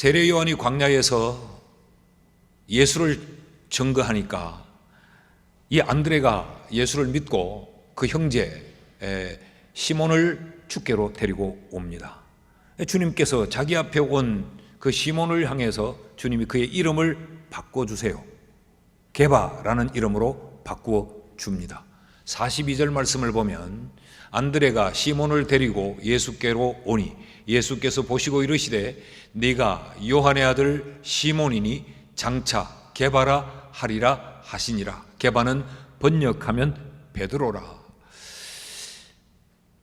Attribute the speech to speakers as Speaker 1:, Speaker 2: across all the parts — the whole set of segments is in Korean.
Speaker 1: 세례 요한이 광야에서 예수를 증거하니까 이 안드레가 예수를 믿고 그 형제 시몬을 주께로 데리고 옵니다. 주님께서 자기 앞에 온 그 시몬을 향해서 주님이 그의 이름을 바꿔주세요. 게바라는 이름으로 바꾸어 줍니다. 42절 말씀을 보면 안드레가 시몬을 데리고 예수께로 오니 예수께서 보시고 이르시되 네가 요한의 아들 시몬이니 장차 게바라 하리라 하시니라. 게바는 번역하면 베드로라.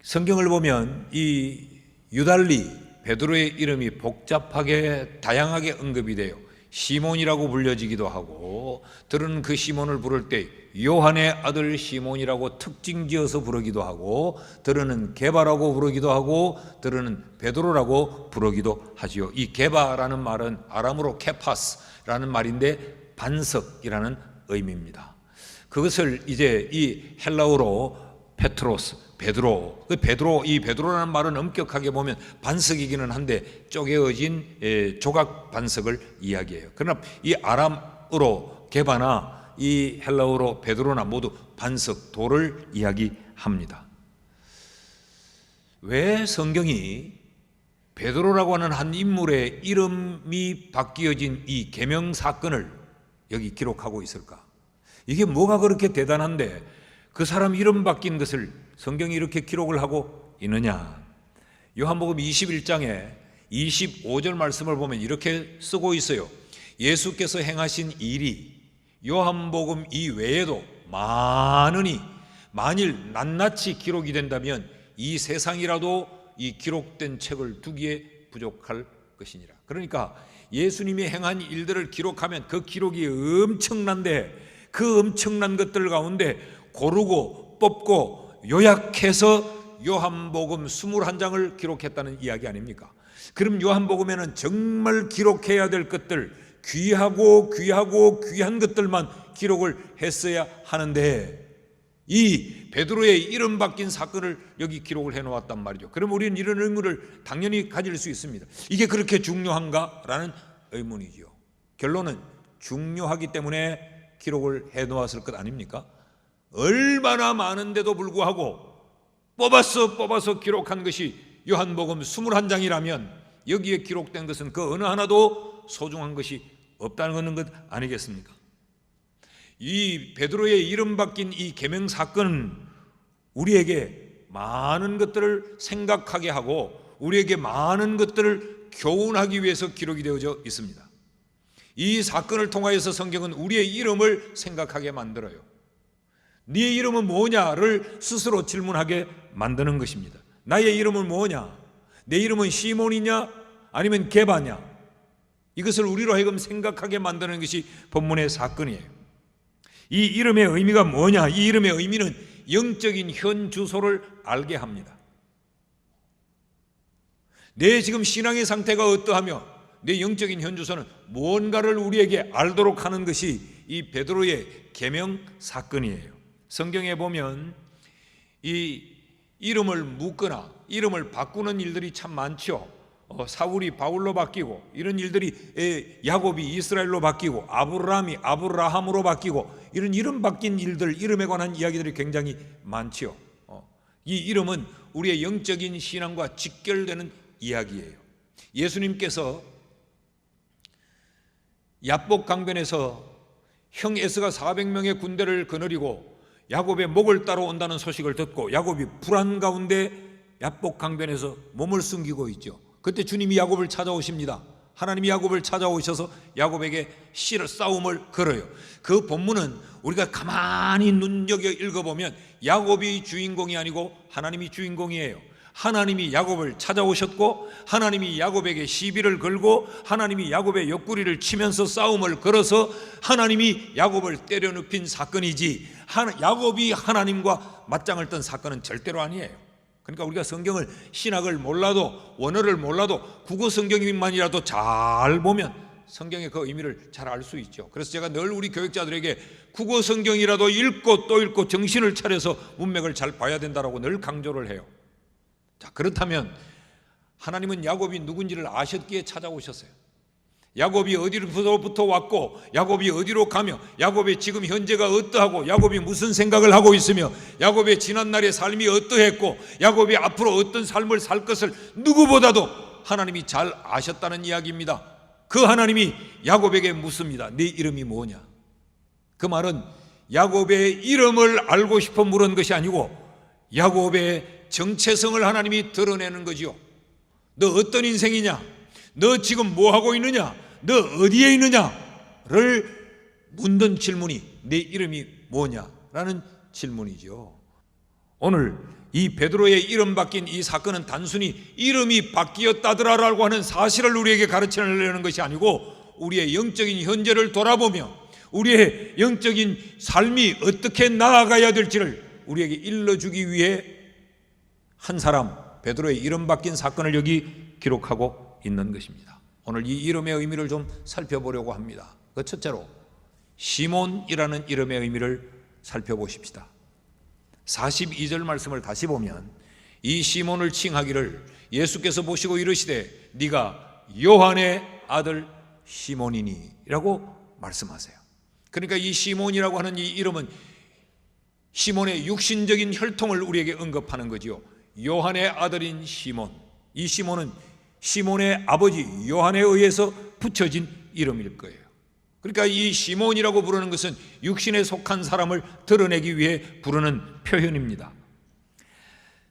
Speaker 1: 성경을 보면 이 유달리 베드로의 이름이 복잡하게 다양하게 언급이 돼요. 시몬이라고 불려지기도 하고, 들은 그 시몬을 부를 때 요한의 아들 시몬이라고 특징지어서 부르기도 하고, 들은 게바라고 부르기도 하고, 들은 베드로라고 부르기도 하지요. 이 게바라는 말은 아람어로 케파스라는 말인데 반석이라는 의미입니다. 그것을 이제 이 헬라어로 페트로스, 베드로, 이 베드로라는 말은 엄격하게 보면 반석이기는 한데 쪼개어진 조각 반석을 이야기해요. 그러나 이 아람어로 게바나 이 헬라어로 베드로나 모두 반석, 돌을 이야기합니다. 왜 성경이 베드로라고 하는 한 인물의 이름이 바뀌어진 이 계명 사건을 여기 기록하고 있을까? 이게 뭐가 그렇게 대단한데 그 사람 이름 바뀐 것을 성경이 이렇게 기록을 하고 있느냐? 요한복음 21장에 25절 말씀을 보면 이렇게 쓰고 있어요. 예수께서 행하신 일이 요한복음 이외에도 많으니 만일 낱낱이 기록이 된다면 이 세상이라도 이 기록된 책을 두기에 부족할 것이니라. 그러니까 예수님이 행한 일들을 기록하면 그 기록이 엄청난데 그 엄청난 것들 가운데 고르고 뽑고 요약해서 요한복음 21장을 기록했다는 이야기 아닙니까? 그럼 요한복음에는 정말 기록해야 될 것들, 귀하고 귀한 것들만 기록을 했어야 하는데 이 베드로의 이름 바뀐 사건을 여기 기록을 해놓았단 말이죠. 그럼 우리는 이런 의문을 당연히 가질 수 있습니다. 이게 그렇게 중요한가? 라는 의문이죠. 결론은 중요하기 때문에 기록을 해놓았을 것 아닙니까? 얼마나 많은데도 불구하고 뽑아서 기록한 것이 요한복음 21장이라면 여기에 기록된 것은 그 어느 하나도 소중한 것이 없다는 것 아니겠습니까? 이 베드로의 이름 바뀐 이 계명 사건은 우리에게 많은 것들을 생각하게 하고 우리에게 많은 것들을 교훈하기 위해서 기록이 되어져 있습니다. 이 사건을 통하여서 성경은 우리의 이름을 생각하게 만들어요. 네 이름은 뭐냐를 스스로 질문하게 만드는 것입니다. 나의 이름은 뭐냐? 내 이름은 시몬이냐? 아니면 게바냐? 이것을 우리로 하여금 생각하게 만드는 것이 본문의 사건이에요. 이 이름의 의미가 뭐냐? 이 이름의 의미는 영적인 현 주소를 알게 합니다. 내 지금 신앙의 상태가 어떠하며 내 영적인 현 주소는 무언가를 우리에게 알도록 하는 것이 이 베드로의 계명 사건이에요. 성경에 보면 이 이름을 묻거나 이름을 바꾸는 일들이 참 많죠. 사울이 바울로 바뀌고 이런 일들이 야곱이 이스라엘로 바뀌고 아브라함이 아브라함으로 바뀌고 이런 이름 바뀐 일들, 이름에 관한 이야기들이 굉장히 많죠. 이 이름은 우리의 영적인 신앙과 직결되는 이야기예요. 예수님께서 야복 강변에서 형 에서가 400명의 군대를 거느리고 야곱의 목을 따러 온다는 소식을 듣고 야곱이 불안 가운데 야복 강변에서 몸을 숨기고 있죠. 그때 주님이 야곱을 찾아오십니다. 하나님이 야곱을 찾아오셔서 야곱에게 싸움을 걸어요. 그 본문은 우리가 가만히 눈여겨 읽어보면 야곱이 주인공이 아니고 하나님이 주인공이에요. 하나님이 야곱을 찾아오셨고 하나님이 야곱에게 시비를 걸고 하나님이 야곱의 옆구리를 치면서 싸움을 걸어서 하나님이 야곱을 때려눕힌 사건이지 야곱이 하나님과 맞짱을 뜬 사건은 절대로 아니에요. 그러니까 우리가 성경을 신학을 몰라도 원어를 몰라도 국어 성경만이라도 잘 보면 성경의 그 의미를 잘 알 수 있죠. 그래서 제가 늘 우리 교육자들에게 국어 성경이라도 읽고 또 읽고 정신을 차려서 문맥을 잘 봐야 된다고 늘 강조를 해요. 자, 그렇다면 하나님은 야곱이 누군지를 아셨기에 찾아오셨어요. 야곱이 어디로부터 왔고 야곱이 어디로 가며 야곱의 지금 현재가 어떠하고 야곱이 무슨 생각을 하고 있으며 야곱의 지난날의 삶이 어떠했고 야곱이 앞으로 어떤 삶을 살 것을 누구보다도 하나님이 잘 아셨다는 이야기입니다. 그 하나님이 야곱에게 묻습니다. 네 이름이 뭐냐? 그 말은 야곱의 이름을 알고 싶어 물은 것이 아니고 야곱의 정체성을 하나님이 드러내는 거지요. 너 어떤 인생이냐? 너 지금 뭐 하고 있느냐? 너 어디에 있느냐를 묻는 질문이 내 이름이 뭐냐라는 질문이죠. 오늘 이 베드로의 이름 바뀐 이 사건은 단순히 이름이 바뀌었다더라라고 하는 사실을 우리에게 가르치려는 것이 아니고 우리의 영적인 현재를 돌아보며 우리의 영적인 삶이 어떻게 나아가야 될지를 우리에게 일러주기 위해 한 사람 베드로의 이름 바뀐 사건을 여기 기록하고 있는 것입니다. 오늘 이 이름의 의미를 좀 살펴보려고 합니다. 그 첫째로 시몬이라는 이름의 의미를 살펴보십시다. 42절 말씀을 다시 보면 이 시몬을 칭하기를 예수께서 보시고 이르시되 네가 요한의 아들 시몬이니 라고 말씀하세요. 그러니까 이 시몬이라고 하는 이 이름은 시몬의 육신적인 혈통을 우리에게 언급하는 거지요. 요한의 아들인 시몬, 이 시몬은 시몬의 아버지 요한에 의해서 붙여진 이름일 거예요. 그러니까 이 시몬이라고 부르는 것은 육신에 속한 사람을 드러내기 위해 부르는 표현입니다.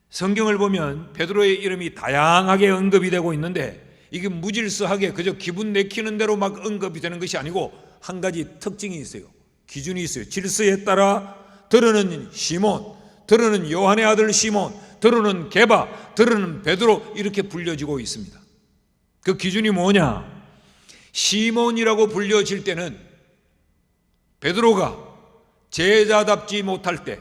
Speaker 1: 성경을 보면 베드로의 이름이 다양하게 언급이 되고 있는데 이게 무질서하게 그저 기분 내키는 대로 막 언급이 되는 것이 아니고 한 가지 특징이 있어요. 기준이 있어요. 질서에 따라 들어는 시몬, 들어는 요한의 아들 시몬, 들어는 게바, 들어는 베드로 이렇게 불려지고 있습니다. 그 기준이 뭐냐? 시몬이라고 불려질 때는 베드로가 제자답지 못할 때,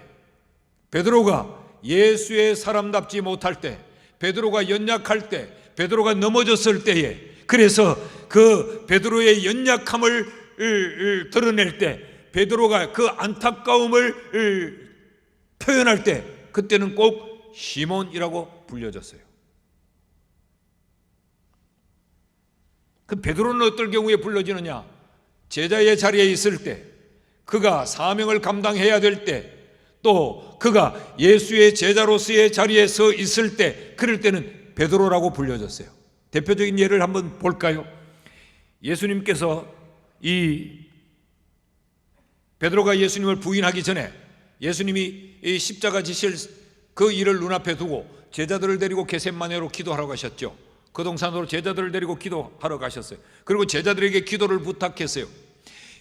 Speaker 1: 베드로가 예수의 사람답지 못할 때, 베드로가 연약할 때, 베드로가 넘어졌을 때에, 그래서 그 베드로의 연약함을 드러낼 때, 베드로가 그 안타까움을 표현할 때, 그때는 꼭 시몬이라고 불려졌어요. 그 베드로는 어떨 경우에 불러지느냐? 제자의 자리에 있을 때, 그가 사명을 감당해야 될 때, 또 그가 예수의 제자로서의 자리에 서 있을 때, 그럴 때는 베드로라고 불려졌어요. 대표적인 예를 한번 볼까요? 예수님께서 이 베드로가 예수님을 부인하기 전에 예수님이 이 십자가 지실 그 일을 눈앞에 두고 제자들을 데리고 겟세마네로 기도하러 가셨죠. 그 동산으로 제자들을 데리고 기도하러 가셨어요. 그리고 제자들에게 기도를 부탁했어요.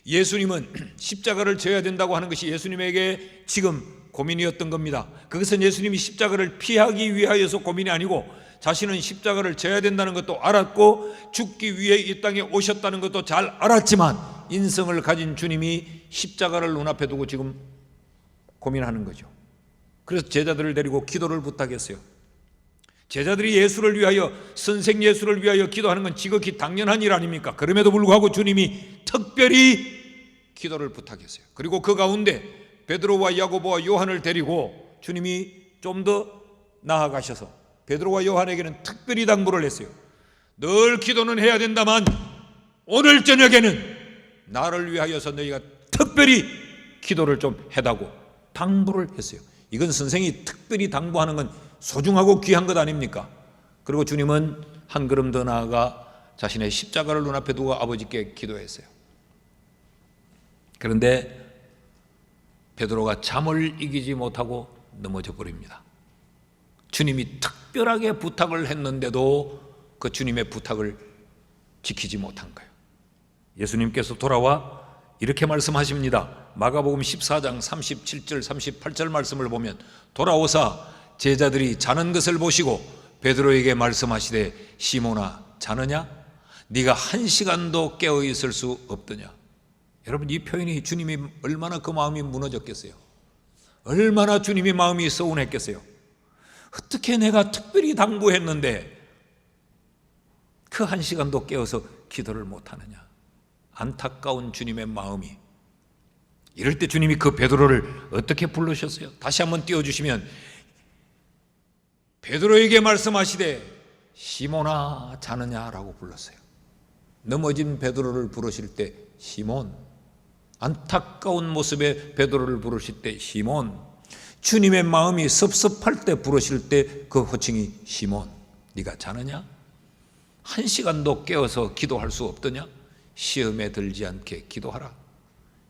Speaker 1: 예수님은 십자가를 져야 된다고 하는 것이 예수님에게 지금 고민이었던 겁니다. 그것은 예수님이 십자가를 피하기 위하여서 고민이 아니고 자신은 십자가를 져야 된다는 것도 알았고 죽기 위해 이 땅에 오셨다는 것도 잘 알았지만 인성을 가진 주님이 십자가를 눈앞에 두고 지금 고민하는 거죠. 그래서 제자들을 데리고 기도를 부탁했어요. 제자들이 예수를 위하여, 선생 예수를 위하여 기도하는 건 지극히 당연한 일 아닙니까? 그럼에도 불구하고 주님이 특별히 기도를 부탁했어요. 그리고 그 가운데 베드로와 야고보와 요한을 데리고 주님이 좀 더 나아가셔서 베드로와 요한에게는 특별히 당부를 했어요. 늘 기도는 해야 된다만 오늘 저녁에는 나를 위하여서 너희가 특별히 기도를 좀 해다고 당부를 했어요. 이건 선생이 특별히 당부하는 건 소중하고 귀한 것 아닙니까? 그리고 주님은 한 걸음 더 나아가 자신의 십자가를 눈앞에 두고 아버지께 기도했어요. 그런데 베드로가 잠을 이기지 못하고 넘어져 버립니다. 주님이 특별하게 부탁을 했는데도 그 주님의 부탁을 지키지 못한 거예요. 예수님께서 돌아와 이렇게 말씀하십니다. 마가복음 14장 37절 38절 말씀을 보면 돌아오사 제자들이 자는 것을 보시고 베드로에게 말씀하시되 시몬아 자느냐? 네가 한 시간도 깨어 있을 수 없더냐? 여러분 이 표현이 주님이 얼마나 그 마음이 무너졌겠어요? 얼마나 주님의 마음이 서운했겠어요? 어떻게 내가 특별히 당부했는데 그 한 시간도 깨어서 기도를 못하느냐? 안타까운 주님의 마음이. 이럴 때 주님이 그 베드로를 어떻게 부르셨어요? 다시 한번 띄워주시면 베드로에게 말씀하시되 시몬아 자느냐라고 불렀어요. 넘어진 베드로를 부르실 때 시몬, 안타까운 모습의 베드로를 부르실 때 시몬, 주님의 마음이 섭섭할 때 부르실 때 그 호칭이 시몬. 네가 자느냐? 1시간도 깨어서 기도할 수 없더냐? 시험에 들지 않게 기도하라.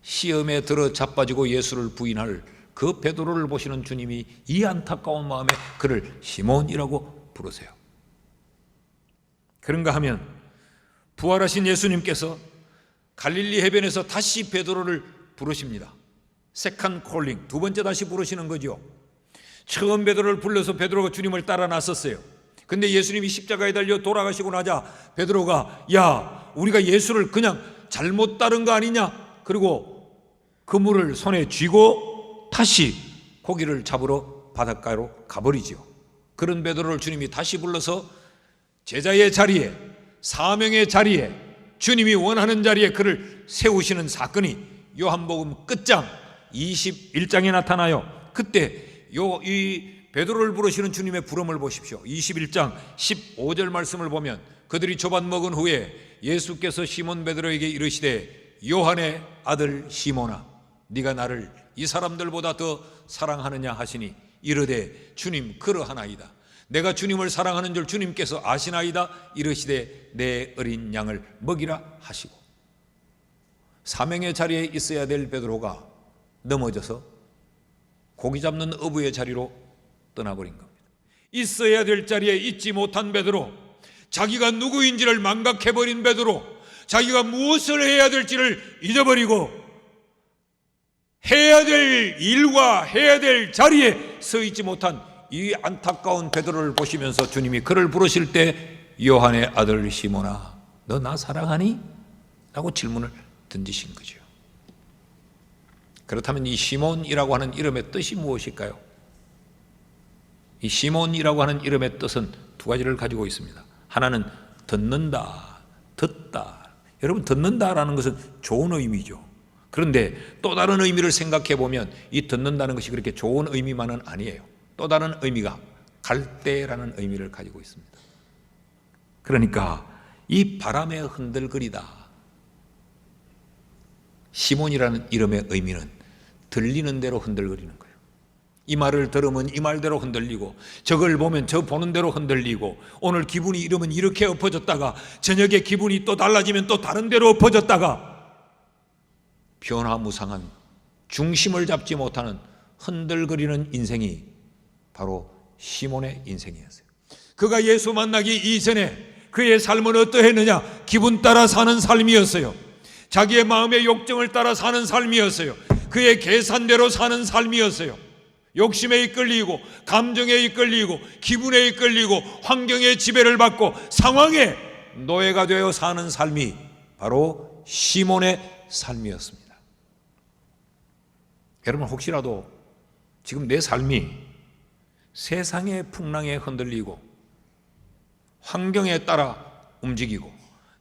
Speaker 1: 시험에 들어 자빠지고 예수를 부인할 그 베드로를 보시는 주님이 이 안타까운 마음에 그를 시몬이라고 부르세요. 그런가 하면 부활하신 예수님께서 갈릴리 해변에서 다시 베드로를 부르십니다. 세컨 콜링, 두 번째 다시 부르시는 거죠. 처음 베드로를 불러서 베드로가 주님을 따라 나섰어요. 근데 예수님이 십자가에 달려 돌아가시고 나자 베드로가 야, 우리가 예수를 그냥 잘못 따른 거 아니냐? 그리고 그물을 손에 쥐고 다시 고기를 잡으러 바닷가로 가버리죠. 그런 베드로를 주님이 다시 불러서 제자의 자리에, 사명의 자리에, 주님이 원하는 자리에 그를 세우시는 사건이 요한복음 끝장 21장에 나타나요. 그때 이 베드로를 부르시는 주님의 부름을 보십시오. 21장 15절 말씀을 보면 그들이 조반 먹은 후에 예수께서 시몬 베드로에게 이르시되 요한의 아들 시몬아, 네가 나를 이 사람들보다 더 사랑하느냐 하시니 이르되 주님 그러하나이다. 내가 주님을 사랑하는 줄 주님께서 아시나이다. 이르시되 내 어린 양을 먹이라 하시고, 사명의 자리에 있어야 될 베드로가 넘어져서 고기 잡는 어부의 자리로 떠나버린 겁니다. 있어야 될 자리에 있지 못한 베드로, 자기가 누구인지를 망각해버린 베드로, 자기가 무엇을 해야 될지를 잊어버리고 해야 될 일과 해야 될 자리에 서 있지 못한 이 안타까운 베드로를 보시면서 주님이 그를 부르실 때 요한의 아들 시몬아, 너 나 사랑하니? 라고 질문을 던지신 거죠. 그렇다면 이 시몬이라고 하는 이름의 뜻이 무엇일까요? 이 시몬이라고 하는 이름의 뜻은 두 가지를 가지고 있습니다. 하나는 듣는다, 듣다. 여러분, 듣는다라는 것은 좋은 의미죠. 그런데 또 다른 의미를 생각해 보면 이 듣는다는 것이 그렇게 좋은 의미만은 아니에요. 또 다른 의미가 갈대라는 의미를 가지고 있습니다. 그러니까 이 바람에 흔들거리다. 시몬이라는 이름의 의미는 들리는 대로 흔들거리는 거예요. 이 말을 들으면 이 말대로 흔들리고, 저걸 보면 저 보는 대로 흔들리고, 오늘 기분이 이러면 이렇게 엎어졌다가 저녁에 기분이 또 달라지면 또 다른 데로 엎어졌다가 변화무상한, 중심을 잡지 못하는 흔들거리는 인생이 바로 시몬의 인생이었어요. 그가 예수 만나기 이전에 그의 삶은 어떠했느냐? 기분 따라 사는 삶이었어요. 자기의 마음의 욕정을 따라 사는 삶이었어요. 그의 계산대로 사는 삶이었어요. 욕심에 이끌리고, 감정에 이끌리고, 기분에 이끌리고, 환경의 지배를 받고 상황에 노예가 되어 사는 삶이 바로 시몬의 삶이었습니다. 여러분, 혹시라도 지금 내 삶이 세상의 풍랑에 흔들리고 환경에 따라 움직이고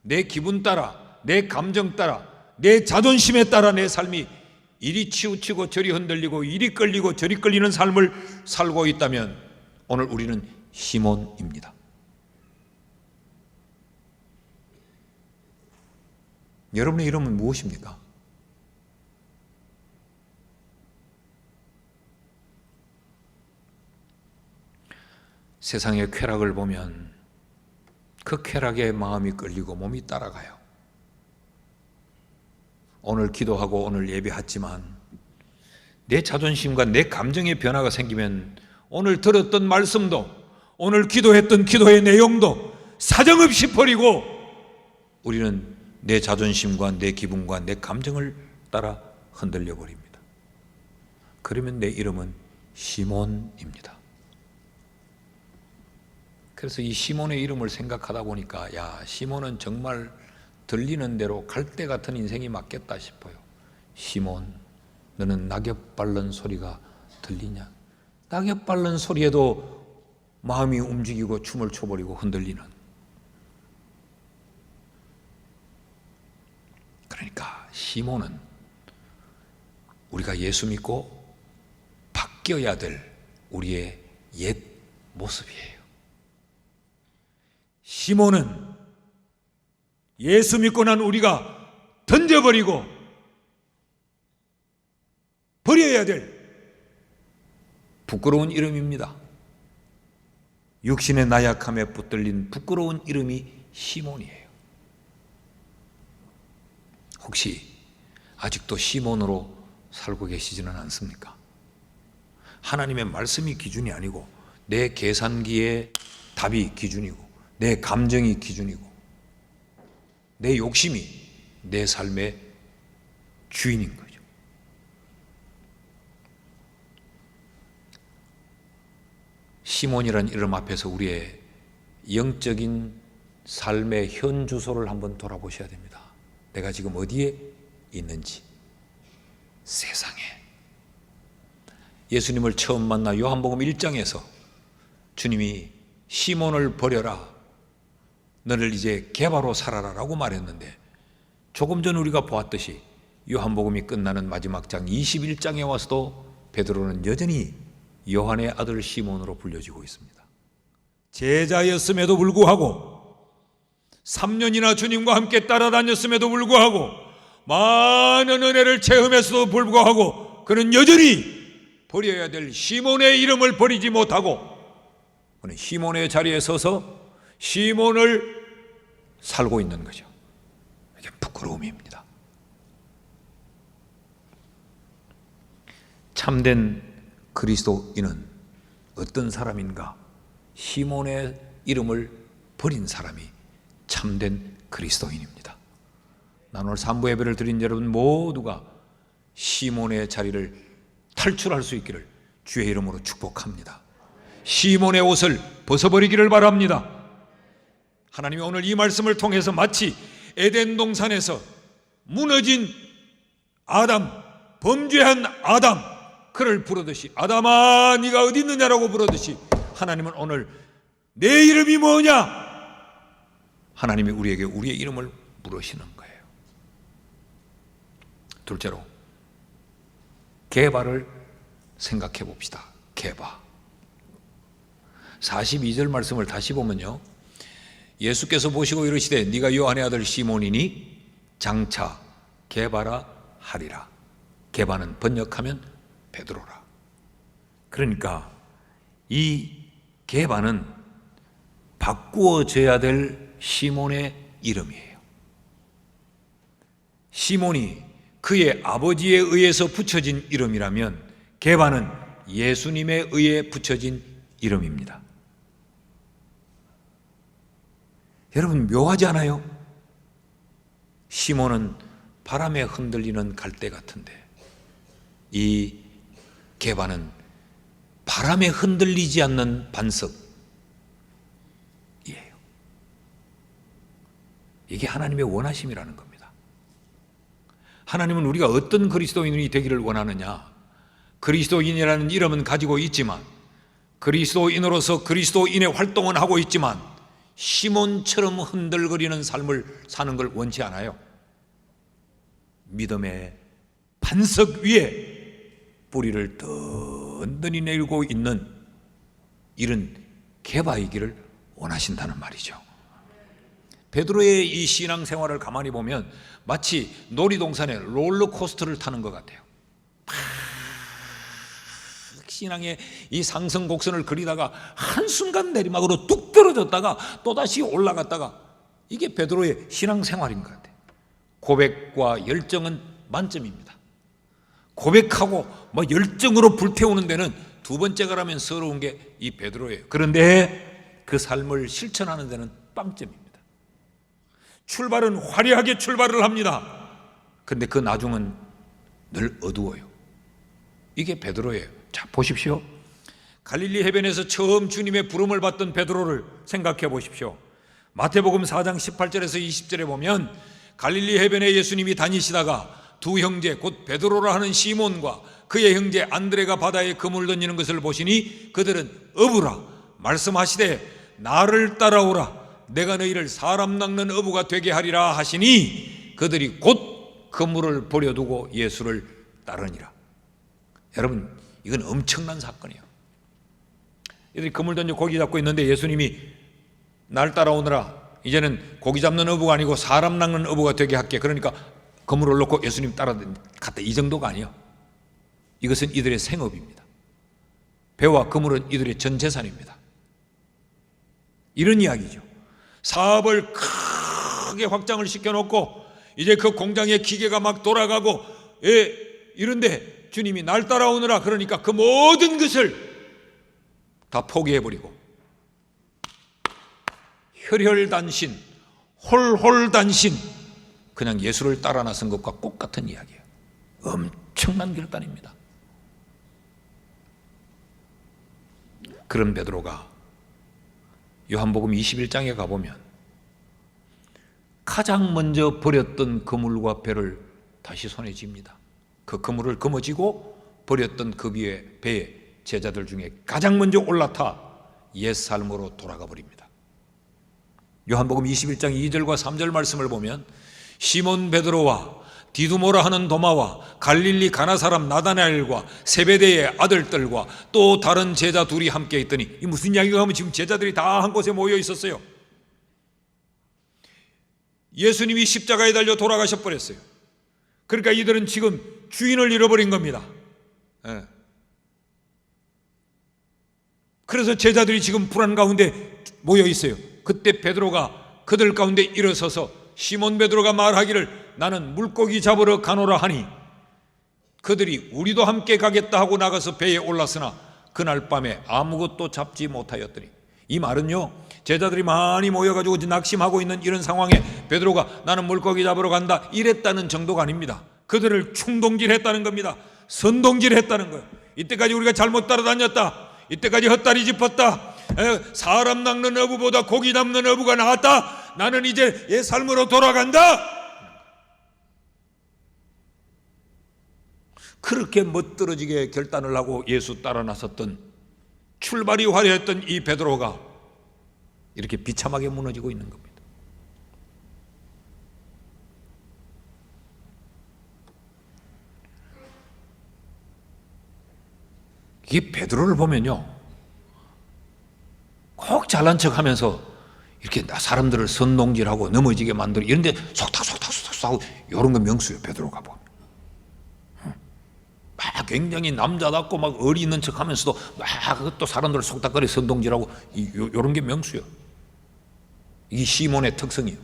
Speaker 1: 내 기분 따라, 내 감정 따라, 내 자존심에 따라 내 삶이 이리 치우치고 저리 흔들리고 이리 끌리고 저리 끌리는 삶을 살고 있다면 오늘 우리는 시몬입니다. 여러분의 이름은 무엇입니까? 세상의 쾌락을 보면 그 쾌락에 마음이 끌리고 몸이 따라가요. 오늘 기도하고 오늘 예배했지만 내 자존심과 내 감정의 변화가 생기면 오늘 들었던 말씀도, 오늘 기도했던 기도의 내용도 사정없이 버리고 우리는 내 자존심과 내 기분과 내 감정을 따라 흔들려 버립니다. 그러면 내 이름은 시몬입니다. 그래서 이 시몬의 이름을 생각하다 보니까 야, 시몬은 정말 들리는 대로 갈대 같은 인생이 맞겠다 싶어요. 시몬, 너는 낙엽 밟는 소리가 들리냐? 낙엽 밟는 소리에도 마음이 움직이고 춤을 춰버리고 흔들리는. 그러니까 시몬은 우리가 예수 믿고 바뀌어야 될 우리의 옛 모습이에요. 시몬은 예수 믿고 난 우리가 던져버리고 버려야 될 부끄러운 이름입니다. 육신의 나약함에 붙들린 부끄러운 이름이 시몬이에요. 혹시 아직도 시몬으로 살고 계시지는 않습니까? 하나님의 말씀이 기준이 아니고 내 계산기의 답이 기준이고 내 감정이 기준이고 내 욕심이 내 삶의 주인인 거죠. 시몬이라는 이름 앞에서 우리의 영적인 삶의 현 주소를 한번 돌아보셔야 됩니다. 내가 지금 어디에 있는지. 세상에. 예수님을 처음 만나 요한복음 1장에서 주님이 시몬을 버려라, 너를 이제 게바로 살아라 라고 말했는데, 조금 전 우리가 보았듯이 요한복음이 끝나는 마지막 장 21장에 와서도 베드로는 여전히 요한의 아들 시몬으로 불려지고 있습니다. 제자였음에도 불구하고 3년이나 주님과 함께 따라다녔음에도 불구하고 많은 은혜를 체험했어도 불구하고 그는 여전히 버려야 될 시몬의 이름을 버리지 못하고 그는 시몬의 자리에 서서 시몬을 살고 있는 거죠. 이게 부끄러움입니다. 참된 그리스도인은 어떤 사람인가? 시몬의 이름을 버린 사람이 참된 그리스도인입니다. 난 오늘 3부 예배를 드린 여러분 모두가 시몬의 자리를 탈출할 수 있기를 주의 이름으로 축복합니다. 시몬의 옷을 벗어버리기를 바랍니다. 하나님이 오늘 이 말씀을 통해서 마치 에덴 동산에서 무너진 아담, 범죄한 아담, 그를 부르듯이 아담아 네가 어디 있느냐라고 부르듯이 하나님은 오늘 내 이름이 뭐냐? 하나님이 우리에게 우리의 이름을 물으시는 거예요. 둘째로 게바를 생각해 봅시다. 게바 42절 말씀을 다시 보면요, 예수께서 보시고 이르시되 네가 요한의 아들 시몬이니 장차 게바라 하리라. 게바는 번역하면 베드로라. 그러니까 이 게바는 바꾸어져야 될 시몬의 이름이에요. 시몬이 그의 아버지에 의해서 붙여진 이름이라면 게바는 예수님에 의해 붙여진 이름입니다. 여러분 묘하지 않아요? 시몬은 바람에 흔들리는 갈대 같은데 이 게바는 바람에 흔들리지 않는 반석이에요. 이게 하나님의 원하심이라는 겁니다. 하나님은 우리가 어떤 그리스도인이 되기를 원하느냐? 그리스도인이라는 이름은 가지고 있지만 그리스도인으로서 그리스도인의 활동은 하고 있지만 시몬처럼 흔들거리는 삶을 사는 걸 원치 않아요. 믿음의 반석 위에 뿌리를 든든히 내리고 있는 이런 게바이기를 원하신다는 말이죠. 베드로의 이 신앙생활을 가만히 보면 마치 놀이동산에 롤러코스터를 타는 것 같아요. 신앙의 이 상승 곡선을 그리다가 한순간 내리막으로 뚝 떨어졌다가 또다시 올라갔다가, 이게 베드로의 신앙생활인 것 같아요. 고백과 열정은 만점입니다. 고백하고 열정으로 불태우는 데는 두 번째가 라면 서러운 게 이 베드로예요. 그런데 그 삶을 실천하는 데는 빵점입니다. 출발은 화려하게 출발을 합니다. 그런데 그 나중은 늘 어두워요. 이게 베드로예요. 자, 보십시오. 갈릴리 해변에서 처음 주님의 부름을 받던 베드로를 생각해 보십시오. 마태복음 4장 18절에서 20절에 보면 갈릴리 해변에 예수님이 다니시다가 두 형제 곧 베드로라 하는 시몬과 그의 형제 안드레가 바다에 그물 던지는 것을 보시니 그들은 어부라 말씀하시되 나를 따라오라 내가 너희를 사람 낚는 어부가 되게 하리라 하시니 그들이 곧 그물을 버려두고 예수를 따르니라. 여러분, 이건 엄청난 사건이에요. 얘들이 그물 던져 고기 잡고 있는데 예수님이 날 따라오느라 이제는 고기 잡는 어부가 아니고 사람 낚는 어부가 되게 할게. 그러니까 그물을 놓고 예수님 따라갔다. 이 정도가 아니에요. 이것은 이들의 생업입니다. 배와 그물은 이들의 전 재산입니다. 이런 이야기죠. 사업을 크게 확장을 시켜놓고 이제 그 공장의 기계가 막 돌아가고 이런데 주님이 날 따라오느라 그러니까 그 모든 것을 다 포기해버리고 혈혈단신, 홀홀단신, 그냥 예수를 따라 나선 것과 똑같은 이야기예요. 엄청난 결단입니다. 그런 베드로가 요한복음 21장에 가보면 가장 먼저 버렸던 그물과 배를 다시 손에 쥡니다. 그 그물을 거머쥐고 버렸던 그 배에 제자들 중에 가장 먼저 올라타 옛삶으로 돌아가 버립니다. 요한복음 21장 2절과 3절 말씀을 보면 시몬 베드로와 디두모라 하는 도마와 갈릴리 가나 사람 나다나엘과 세베대의 아들들과 또 다른 제자 둘이 함께 있더니, 이 무슨 이야기가 하면 지금 제자들이 다 한 곳에 모여 있었어요. 예수님이 십자가에 달려 돌아가셔 버렸어요. 그러니까 이들은 지금 주인을 잃어버린 겁니다. 그래서 제자들이 지금 불안 가운데 모여 있어요. 그때 베드로가 그들 가운데 일어서서 시몬 베드로가 말하기를 나는 물고기 잡으러 가노라 하니 그들이 우리도 함께 가겠다 하고 나가서 배에 올랐으나 그날 밤에 아무것도 잡지 못하였더니, 이 말은요, 제자들이 많이 모여가지고 낙심하고 있는 이런 상황에 베드로가 나는 물고기 잡으러 간다 이랬다는 정도가 아닙니다. 그들을 충동질했다는 겁니다. 선동질했다는 거예요. 이때까지 우리가 잘못 따라다녔다, 이때까지 헛다리 짚었다, 사람 낚는 어부보다 고기 잡는 어부가 나았다, 나는 이제 옛 삶으로 돌아간다. 그렇게 멋들어지게 결단을 하고 예수 따라 나섰던, 출발이 화려했던 이 베드로가 이렇게 비참하게 무너지고 있는 겁니다. 이 베드로를 보면요, 꼭 잘난 척하면서 이렇게 사람들을 선동질하고 넘어지게 만들고 이런데 속닥속닥 하고 이런 거 명수예요. 베드로가 보면 막 굉장히 남자답고 막 어리 있는 척하면서도 막 또 사람들을 속닥거리 선동질하고 이런 게 명수예요. 이게 시몬의 특성이에요.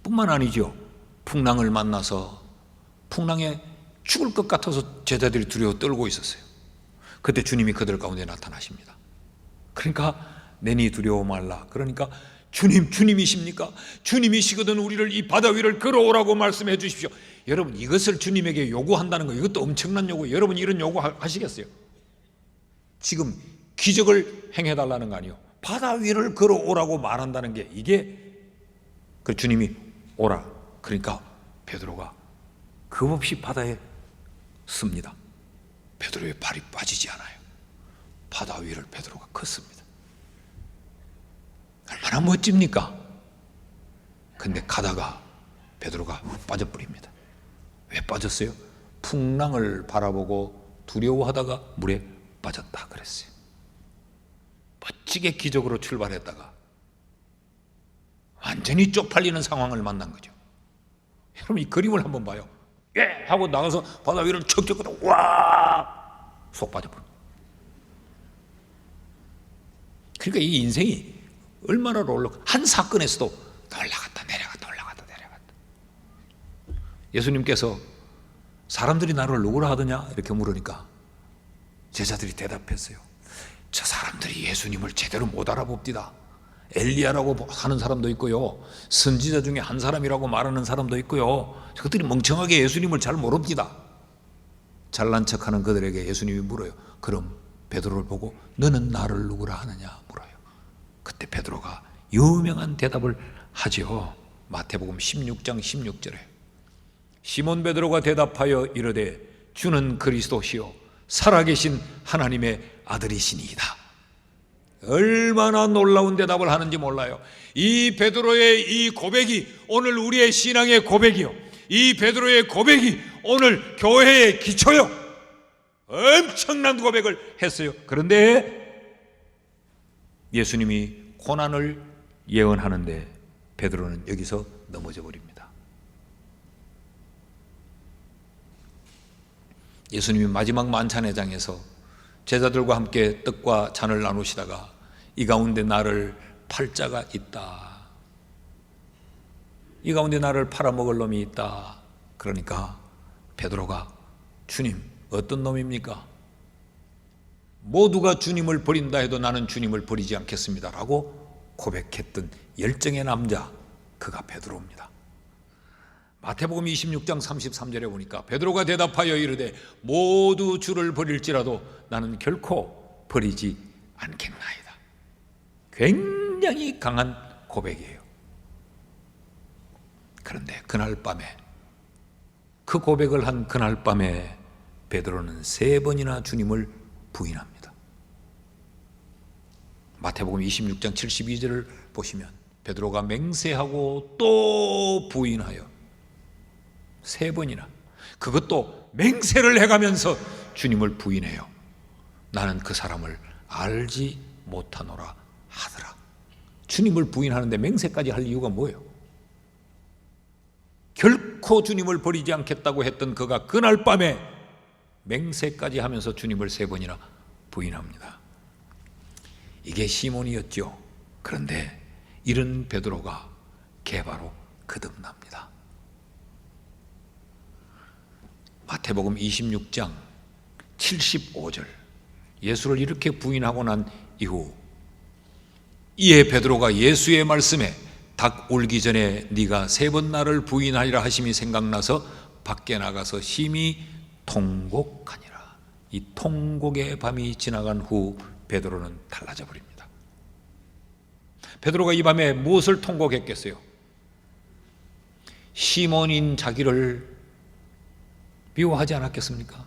Speaker 1: 뿐만 아니죠. 풍랑을 만나서 풍랑에 죽을 것 같아서 제자들이 두려워 떨고 있었어요. 그때 주님이 그들 가운데 나타나십니다. 그러니까 내니 두려워 말라. 그러니까 주님이십니까? 주님이시거든 우리를 이 바다 위를 걸어오라고 말씀해 주십시오. 여러분, 이것을 주님에게 요구한다는 거, 이것도 엄청난 요구예요. 여러분, 이런 요구 하시겠어요? 지금 기적을 행해달라는 거 아니에요. 바다 위를 걸어오라고 말한다는 게, 이게 그 주님이 오라. 그러니까 베드로가 겁없이 바다에 씁니다. 베드로의 발이 빠지지 않아요. 바다 위를 베드로가 걷습니다. 얼마나 멋집니까? 근데 가다가 베드로가 빠져버립니다. 왜 빠졌어요? 풍랑을 바라보고 두려워하다가 물에 빠졌다 그랬어요. 멋지게 기적으로 출발했다가 완전히 쪽팔리는 상황을 만난 거죠. 여러분, 이 그림을 한번 봐요. 예! 하고 나가서 바다 위를 척척 걷다 와! 쏙 빠져버려. 그러니까 이 인생이 얼마나 한 사건에서도 올라갔다 내려갔다 올라갔다 내려갔다. 예수님께서 사람들이 나를 누구라 하더냐 이렇게 물으니까 제자들이 대답했어요. 저 사람들이 예수님을 제대로 못 알아봅디다. 엘리야라고 하는 사람도 있고요, 선지자 중에 한 사람이라고 말하는 사람도 있고요, 그들이 멍청하게 예수님을 잘 모릅디다. 잘난 척하는 그들에게 예수님이 물어요. 그럼 베드로를 보고 너는 나를 누구라 하느냐 물어요. 그때 베드로가 유명한 대답을 하죠. 마태복음 16장 16절에 시몬 베드로가 대답하여 이르되 주는 그리스도시요 살아계신 하나님의 아들이시니이다. 얼마나 놀라운 대답을 하는지 몰라요. 이 베드로의 이 고백이 오늘 우리의 신앙의 고백이요, 이 베드로의 고백이 오늘 교회의 기초요. 엄청난 고백을 했어요. 그런데 예수님이 고난을 예언하는데 베드로는 여기서 넘어져 버립니다. 예수님이 마지막 만찬회장에서 제자들과 함께 떡과 잔을 나누시다가 이 가운데 나를 팔 자가 있다, 이 가운데 나를 팔아먹을 놈이 있다. 그러니까 베드로가 주님 어떤 놈입니까? 모두가 주님을 버린다 해도 나는 주님을 버리지 않겠습니다 라고 고백했던 열정의 남자, 그가 베드로입니다. 마태복음 26장 33절에 보니까 베드로가 대답하여 이르되 모두 주를 버릴지라도 나는 결코 버리지 않겠나이다. 굉장히 강한 고백이에요. 그런데 그날 밤에, 그 고백을 한 그날 밤에 베드로는 3번이나 주님을 부인합니다. 마태복음 26장 72절을 보시면 베드로가 맹세하고 또 부인하여 3번이나, 그것도 맹세를 해가면서 주님을 부인해요. 나는 그 사람을 알지 못하노라 하더라. 주님을 부인하는데 맹세까지 할 이유가 뭐예요? 결코 주님을 버리지 않겠다고 했던 그가 그날 밤에 맹세까지 하면서 주님을 3번이나 부인합니다. 이게 시몬이었죠. 그런데 이런 베드로가 개바로 거듭납니다. 마태복음 26장 75절, 예수를 이렇게 부인하고 난 이후 이에 베드로가 예수의 말씀에 닭 울기 전에 네가 3번 나를 부인하리라 하심이 생각나서 밖에 나가서 심히 통곡하니라. 이 통곡의 밤이 지나간 후 베드로는 달라져 버립니다. 베드로가 이 밤에 무엇을 통곡했겠어요? 시몬인 자기를 미워하지 않았겠습니까?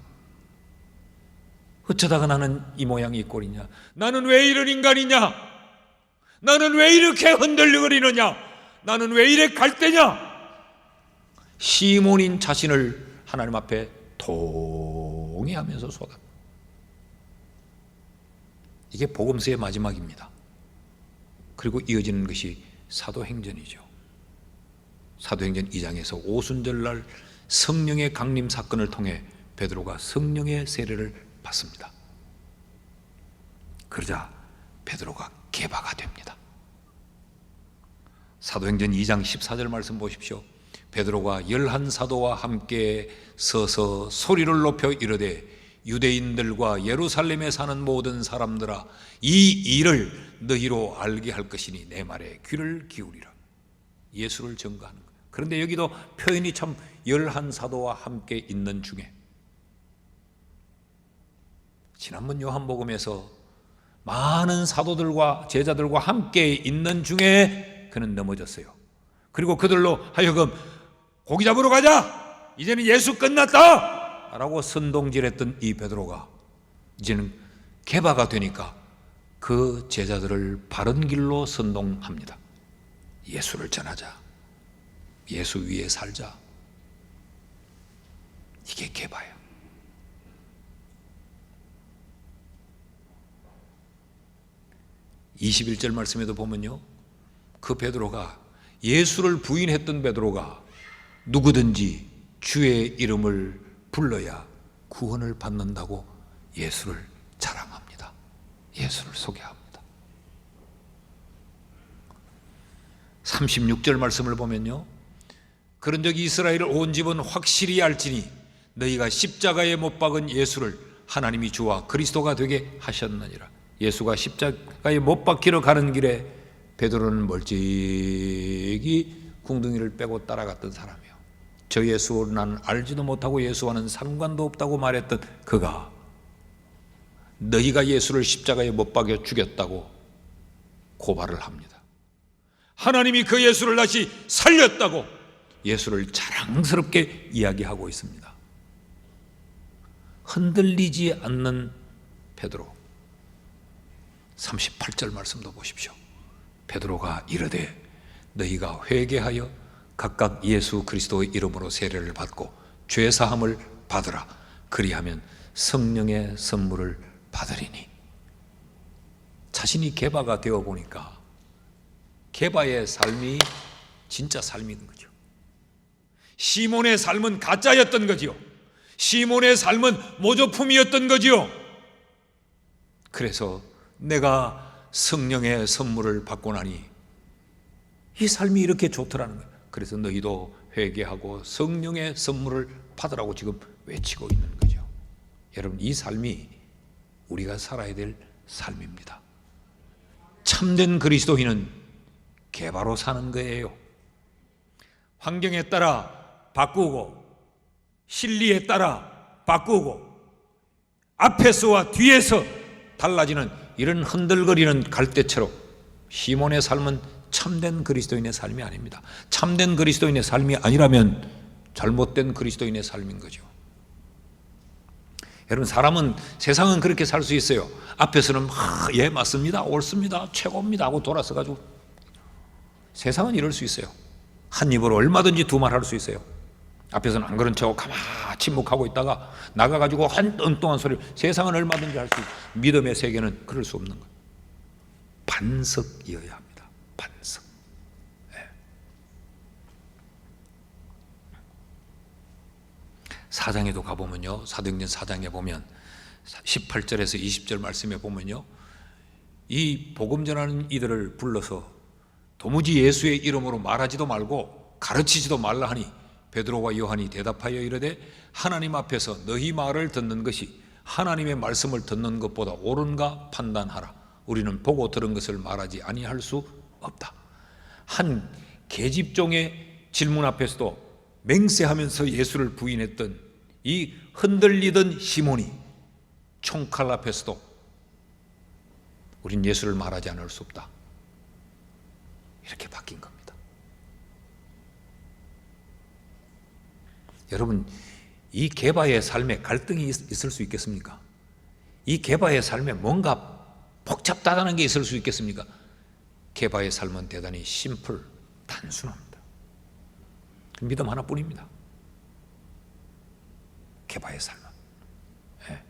Speaker 1: 어쩌다가 나는 이 모양이 이 꼴이냐? 나는 왜 이런 인간이냐? 나는 왜 이렇게 흔들거리느냐? 나는 왜 이래 갈대냐? 시몬인 자신을 하나님 앞에 통회하면서 쏟아. 이게 복음서의 마지막입니다. 그리고 이어지는 것이 사도행전이죠. 사도행전 2장에서 오순절날 성령의 강림 사건을 통해 베드로가 성령의 세례를 받습니다. 그러자 베드로가 개바가 됩니다. 사도행전 2장 14절 말씀 보십시오. 베드로가 11사도와 함께 서서 소리를 높여 이르되 유대인들과 예루살렘에 사는 모든 사람들아, 이 일을 너희로 알게 할 것이니 내 말에 귀를 기울이라. 예수를 증거하는 거예요. 그런데 여기도 표현이 참 11사도와 함께 있는 중에, 지난번 요한복음에서 많은 사도들과 제자들과 함께 있는 중에 그는 넘어졌어요. 그리고 그들로 하여금 고기 잡으러 가자, 이제는 예수 끝났다 라고 선동질했던 이 베드로가 이제는 개바가 되니까 그 제자들을 바른 길로 선동합니다. 예수를 전하자, 예수 위에 살자. 이게 개바예요. (21절) 말씀에도 보면요, 그 베드로가, 예수를 부인했던 베드로가 누구든지 주의 이름을 불러야 구원을 받는다고 예수를 자랑합니다. 예수를 소개합니다. 36절 말씀을 보면요, 그런즉 이스라엘 온 집은 확실히 알지니 너희가 십자가에 못 박은 예수를 하나님이 주와 그리스도가 되게 하셨느니라. 예수가 십자가에 못 박히러 가는 길에 베드로는 멀찍이 궁둥이를 빼고 따라갔던 사람이에요. 저 예수를 나는 알지도 못하고 예수와는 상관도 없다고 말했던 그가 너희가 예수를 십자가에 못 박여 죽였다고 고발을 합니다. 하나님이 그 예수를 다시 살렸다고 예수를 자랑스럽게 이야기하고 있습니다. 흔들리지 않는 베드로. 38절 말씀도 보십시오. 베드로가 이르되 너희가 회개하여 각각 예수 그리스도의 이름으로 세례를 받고 죄 사함을 받으라. 그리하면 성령의 선물을 받으리니. 자신이 게바가 되어 보니까 게바의 삶이 진짜 삶인 거죠. 시몬의 삶은 가짜였던 거지요. 시몬의 삶은 모조품이었던 거지요. 그래서 내가 성령의 선물을 받고 나니 이 삶이 이렇게 좋더라는 거예요. 그래서 너희도 회개하고 성령의 선물을 받으라고 지금 외치고 있는 거죠. 여러분, 이 삶이 우리가 살아야 될 삶입니다. 참된 그리스도인은 게바로 사는 거예요. 환경에 따라 바꾸고 실리에 따라 바꾸고 앞에서와 뒤에서 달라지는 이런 흔들거리는 갈대처럼 시몬의 삶은 참된 그리스도인의 삶이 아닙니다. 참된 그리스도인의 삶이 아니라면 잘못된 그리스도인의 삶인 거죠. 여러분, 세상은 그렇게 살 수 있어요. 앞에서는 예 맞습니다, 옳습니다, 최고입니다 하고 돌아서 가지고 세상은 이럴 수 있어요. 한 입으로 얼마든지 두 말 할 수 있어요. 앞에서는 안 그런 척하고 가만히 침묵하고 있다가 나가가지고 한 엉뚱한 소리를 세상은 얼마든지 할 수 있어요. 믿음의 세계는 그럴 수 없는 거예요. 반석이어야 합니다. 반석. 네. 사장에도 가보면요, 사도행전 4장에 보면 18절에서 20절 말씀에 보면요, 이 복음 전하는 이들을 불러서 도무지 예수의 이름으로 말하지도 말고 가르치지도 말라 하니 베드로와 요한이 대답하여 이르되 하나님 앞에서 너희 말을 듣는 것이 하나님의 말씀을 듣는 것보다 옳은가 판단하라. 우리는 보고 들은 것을 말하지 아니할 수 없다. 한 계집종의 질문 앞에서도 맹세하면서 예수를 부인했던 이 흔들리던 시몬이 총칼 앞에서도 우린 예수를 말하지 않을 수 없다, 이렇게 바뀐 겁니다. 여러분, 이 게바의 삶에 갈등이 있을 수 있겠습니까? 이 게바의 삶에 뭔가 복잡다단한 게 있을 수 있겠습니까? 게바의 삶은 대단히 심플, 단순합니다. 믿음 하나뿐입니다. 게바의 삶은. 네.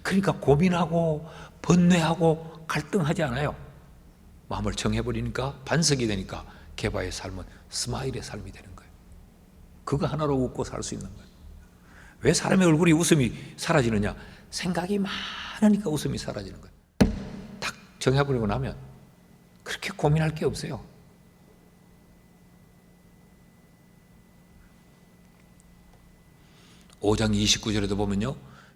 Speaker 1: 그러니까 고민하고 번뇌하고 갈등하지 않아요. 마음을 정해버리니까 반석이 되니까 게바의 삶은 스마일의 삶이 되는 거예요. 그거 하나로 웃고 살 수 있는 거예요. 왜 사람의 얼굴이 웃음이 사라지느냐? 생각이 많으니까 웃음이 사라지는 거예요. 딱 정해버리고 나면 그렇게 고민할 게 없어요. (5장 29절에도) 보면요,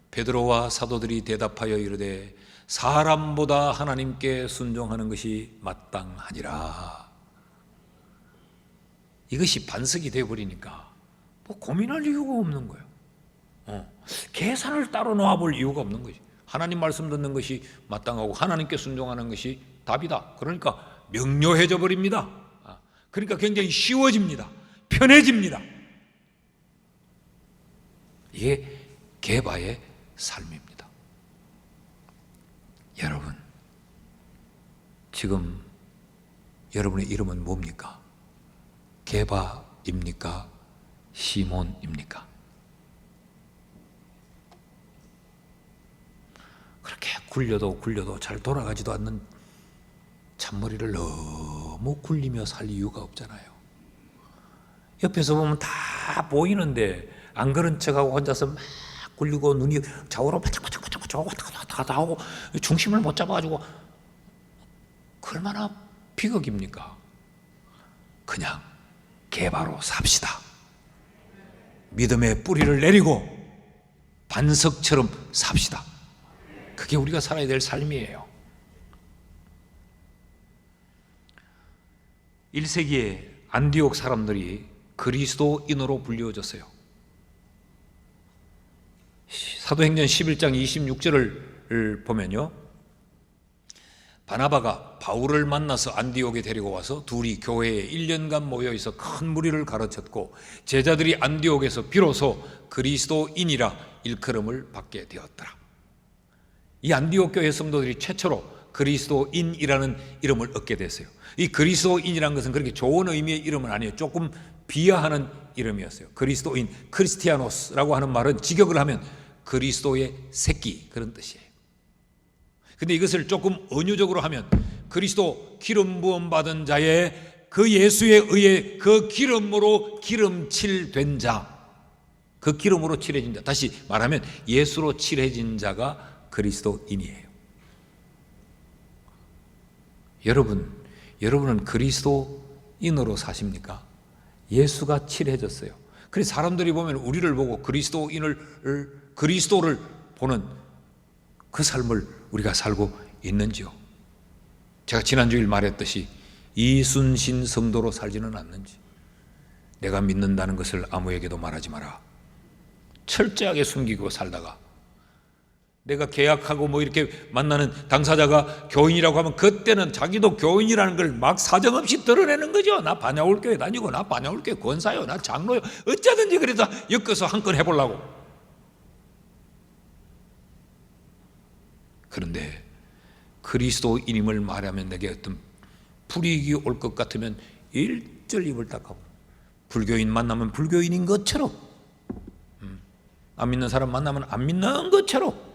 Speaker 1: 베드로와 사도들이 대답하여 이르되 사람보다 하나님께 순종하는 것이 마땅하니라. 이것이 반석이 되어버리니까 뭐 고민할 이유가 없는 거예요. 계산을 따로 놓아볼 이유가 없는 거지. 하나님 말씀 듣는 것이 마땅하고 하나님께 순종하는 것이 답이다. 그러니까 명료해져 버립니다. 그러니까 굉장히 쉬워집니다. 편해집니다. 이게 게바의 삶입니다. 여러분, 지금 여러분의 이름은 뭡니까? 게바입니까? 시몬입니까? 그렇게 굴려도 잘 돌아가지도 않는 잔머리를 너무 굴리며 살 이유가 없잖아요. 옆에서 보면 다 보이는데 안 그런 척하고 혼자서 막 굴리고 눈이 좌우로 바짝바짝 왔다 갔다 하고 중심을 못 잡아가지고 얼마나 비극입니까? 그냥 게바로 삽시다. 믿음의 뿌리를 내리고 반석처럼 삽시다. 그게 우리가 살아야 될 삶이에요. 1세기에 안디옥 사람들이 그리스도인으로 불리워졌어요. 사도행전 11장 26절을 보면요, 바나바가 바울을 만나서 안디옥에 데리고 와서 둘이 교회에 1년간 모여있어 큰 무리를 가르쳤고 제자들이 안디옥에서 비로소 그리스도인이라 일컬음을 받게 되었더라. 이 안디옥 교회 성도들이 최초로 그리스도인이라는 이름을 얻게 됐어요. 이 그리스도인이라는 것은 그렇게 좋은 의미의 이름은 아니에요. 조금 비하하는 이름이었어요. 그리스도인, 크리스티아노스라고 하는 말은 직역을 하면 그리스도의 새끼, 그런 뜻이에요. 근데 이것을 조금 은유적으로 하면 그리스도 기름 부음 받은 자의 그 예수에 의해 그 기름으로 기름칠 된 자, 그 기름으로 칠해진 자, 다시 말하면 예수로 칠해진 자가 그리스도인이에요. 여러분은 그리스도인으로 사십니까? 예수가 칠해졌어요. 그래서 사람들이 보면 우리를 보고 그리스도를 보는 그 삶을 우리가 살고 있는지요? 제가 지난주일 말했듯이 이순신 성도로 살지는 않는지, 내가 믿는다는 것을 아무에게도 말하지 마라, 철저하게 숨기고 살다가 내가 계약하고 뭐 이렇게 만나는 당사자가 교인이라고 하면 그때는 자기도 교인이라는 걸 막 사정없이 드러내는 거죠. 나 반야울교회 다니고, 나 반야울교회 권사요, 나 장로요, 어쩌든지 그래서 엮어서 한 건 해보려고. 그런데 그리스도인임을 말하면 내게 어떤 불이익이 올 것 같으면 일절 입을 닦아버려. 불교인 만나면 불교인인 것처럼, 안 믿는 사람 만나면 안 믿는 것처럼,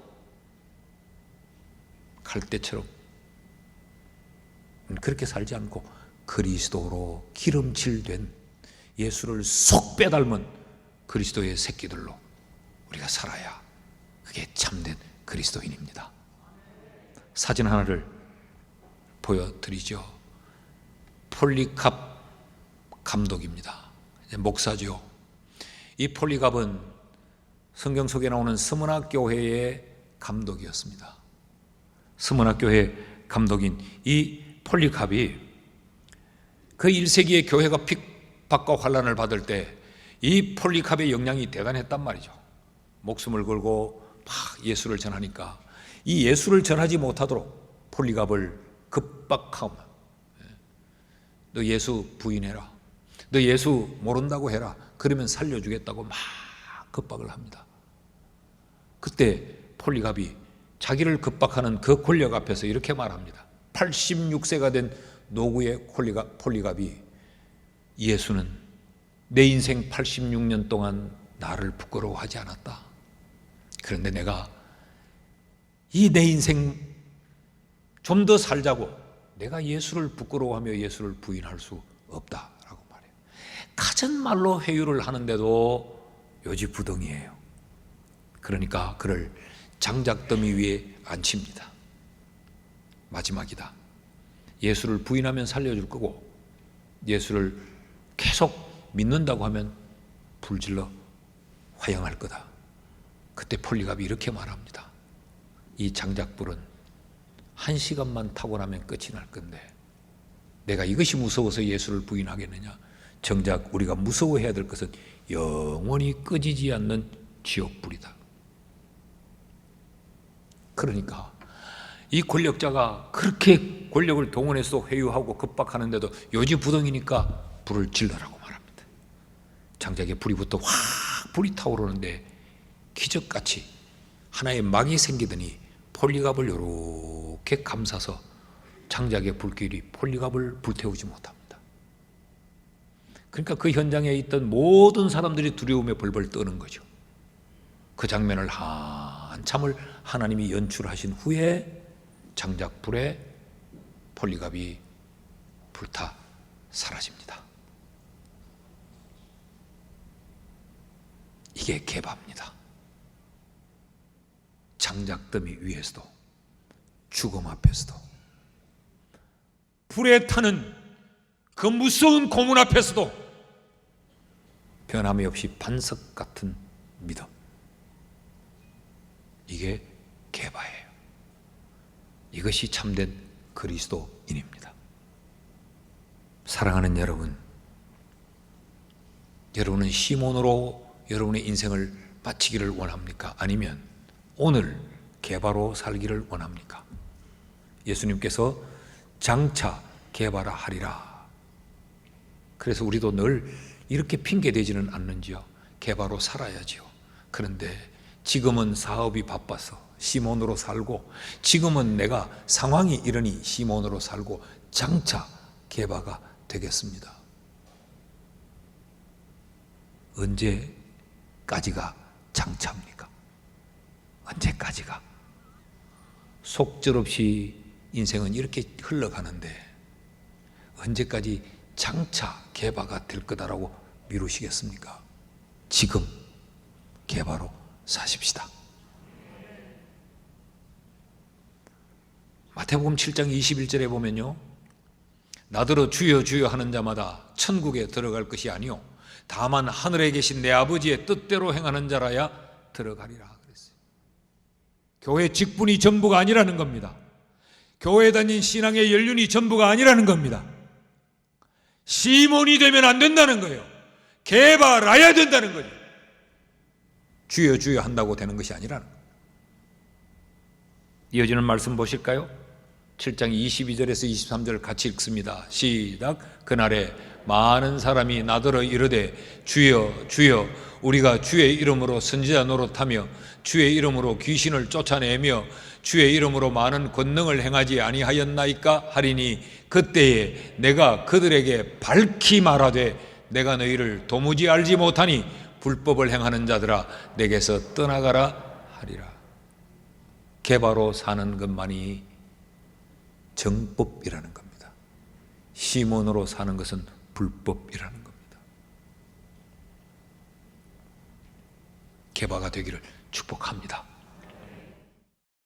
Speaker 1: 갈대처럼 그렇게 살지 않고 그리스도로 기름칠된, 예수를 속 빼닮은 그리스도의 새끼들로 우리가 살아야 그게 참된 그리스도인입니다. 사진 하나를 보여드리죠. 폴리캅 감독입니다. 목사죠. 이 폴리캅은 성경 속에 나오는 서문학교회의 감독이었습니다. 서문학교회 감독인 이 폴리캅이 그 1세기의 교회가 핍박과 환난을 받을 때 이 폴리캅의 역량이 대단했단 말이죠. 목숨을 걸고 막 예수를 전하니까 이 예수를 전하지 못하도록 폴리캅을 급박하며, 너 예수 부인해라, 너 예수 모른다고 해라, 그러면 살려주겠다고 막 급박을 합니다. 그때 폴리캅이 자기를 급박하는 그 권력 앞에서 이렇게 말합니다. 86세가 된 노구의 폴리캅이, 예수는 내 인생 86년 동안 나를 부끄러워하지 않았다. 그런데 내가 이 내 인생 좀 더 살자고 내가 예수를 부끄러워하며 예수를 부인할 수 없다라고 말해요. 갖은 말로 회유를 하는데도 요지부동이에요. 그러니까 그를 장작더미 위에 앉힙니다. 마지막이다. 예수를 부인하면 살려줄 거고, 예수를 계속 믿는다고 하면 불질러 화형할 거다. 그때 폴리캅이 이렇게 말합니다. 이 장작불은 1시간만 타고 나면 끝이 날 건데 내가 이것이 무서워서 예수를 부인하겠느냐? 정작 우리가 무서워해야 될 것은 영원히 꺼지지 않는 지옥불이다. 그러니까 이 권력자가 그렇게 권력을 동원해서 회유하고 급박하는데도 요지부동이니까 불을 질러라고 말합니다. 장작에 불이 붙어 확 불이 타오르는데 기적같이 하나의 막이 생기더니 폴리캅을 이렇게 감싸서 장작의 불길이 폴리캅을 불태우지 못합니다. 그러니까 그 현장에 있던 모든 사람들이 두려움에 벌벌 떠는 거죠. 그 장면을 한참을 하나님이 연출하신 후에 장작불에 폴리캅이 불타 사라집니다. 이게 개바입니다. 장작더미 위에서도, 죽음 앞에서도, 불에 타는 그 무서운 고문 앞에서도 변함이 없이 반석 같은 믿음, 이게 개바예요. 이것이 참된 그리스도인입니다. 사랑하는 여러분, 여러분은 시몬으로 여러분의 인생을 마치기를 원합니까? 아니면 오늘 개바로 살기를 원합니까? 예수님께서 장차 개바라 하리라. 그래서 우리도 늘 이렇게 핑계대지는 않는지요. 개바로 살아야지요. 그런데 지금은 사업이 바빠서 시몬으로 살고, 지금은 내가 상황이 이러니 시몬으로 살고, 장차 개바가 되겠습니다. 언제까지가 장차입니까? 언제까지가? 속절없이 인생은 이렇게 흘러가는데 언제까지 장차 개바가 될 거다라고 미루시겠습니까? 지금 개바로 사십시다. 마태복음 7장 21절에 보면요, 나더러 주여 주여 하는 자마다 천국에 들어갈 것이 아니요 다만 하늘에 계신 내 아버지의 뜻대로 행하는 자라야 들어가리라 그랬어요. 교회 직분이 전부가 아니라는 겁니다. 교회 다닌 신앙의 연륜이 전부가 아니라는 겁니다. 시몬이 되면 안 된다는 거예요. 개발해야 된다는 거죠. 주여 주여 한다고 되는 것이 아니라는 거예요. 이어지는 말씀 보실까요? 7장 22절에서 23절 같이 읽습니다. 시작. 그날에 많은 사람이 나더러 이르되 주여 주여 우리가 주의 이름으로 선지자 노릇하며 주의 이름으로 귀신을 쫓아내며 주의 이름으로 많은 권능을 행하지 아니하였나이까 하리니 그때에 내가 그들에게 밝히 말하되 내가 너희를 도무지 알지 못하니 불법을 행하는 자들아 내게서 떠나가라 하리라. 개바로 사는 것만이 정법이라는 겁니다. 시몬으로 사는 것은 불법이라는 겁니다. 개바가 되기를 축복합니다.